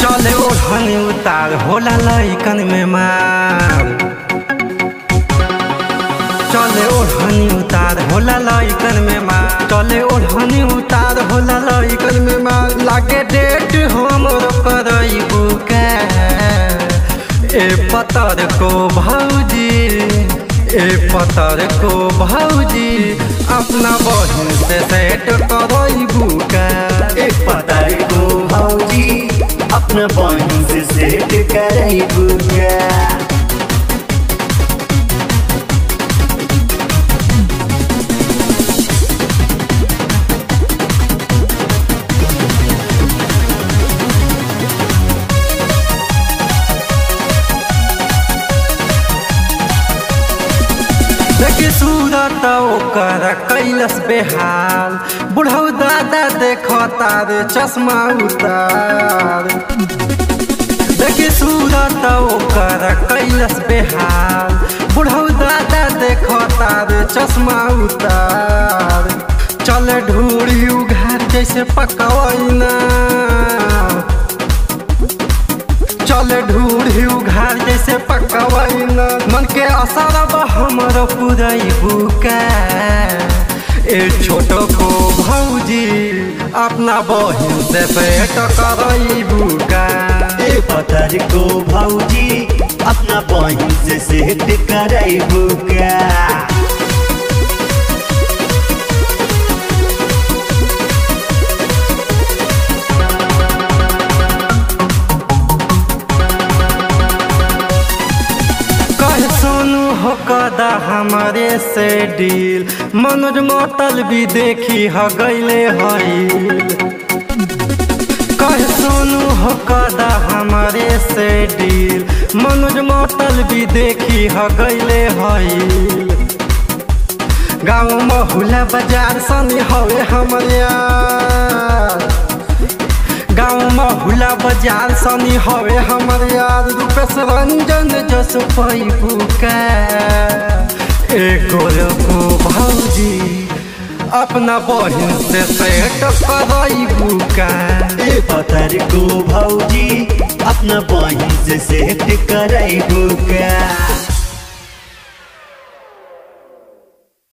चले ओढ़नी उतार होला लइकन में मार। चले ओढ़नी उतार होला लइकन में मार। चले ओढ़नी उतार होला लइकन में मार। लागे डेट हमर करइबू के ए पतर को भौजी, ए पतर को भौजी अपना बहन से सेट करइबू के। ए पतर को भौजी अपना बहन से सेट करइबू के। देखी सूरत ओकर कैलस बेहाल। बुढ़ऊ दादा देखो तार चश्मा उतार। देखी सूरत ओकर कैलस बेहाल। बुढ़ऊ दादा देखो तार चश्मा उतार। चले ढूढ़ी उघार जैसे पकवैना। चले ढूढ़ी उघार जैसे पकवैना। मन के असर हमर पुरइबू के ए छोटो को भौजी अपना बहिन से पेट करइबू का। ए पतर को भौजी अपना बहन से सेट करइबू का। सोनू हो कदा हमारे से डील। मनोज मोटल भी देखी ह गईले हईल। कह सोनू हो कदा हमारे से डील। मनोज मोटल भी देखी ह गईले हईल। गाँव महुला बाजार सनी हवे हमर यार। गाँव महुला बाजार सनी हवे हमर यार। रूपेश रंजन जस पैबू का एगो को भौजी अपना बहिन से सेट करइबू का। ए पतर को भौजी अपना बहन से सेट करइबू का।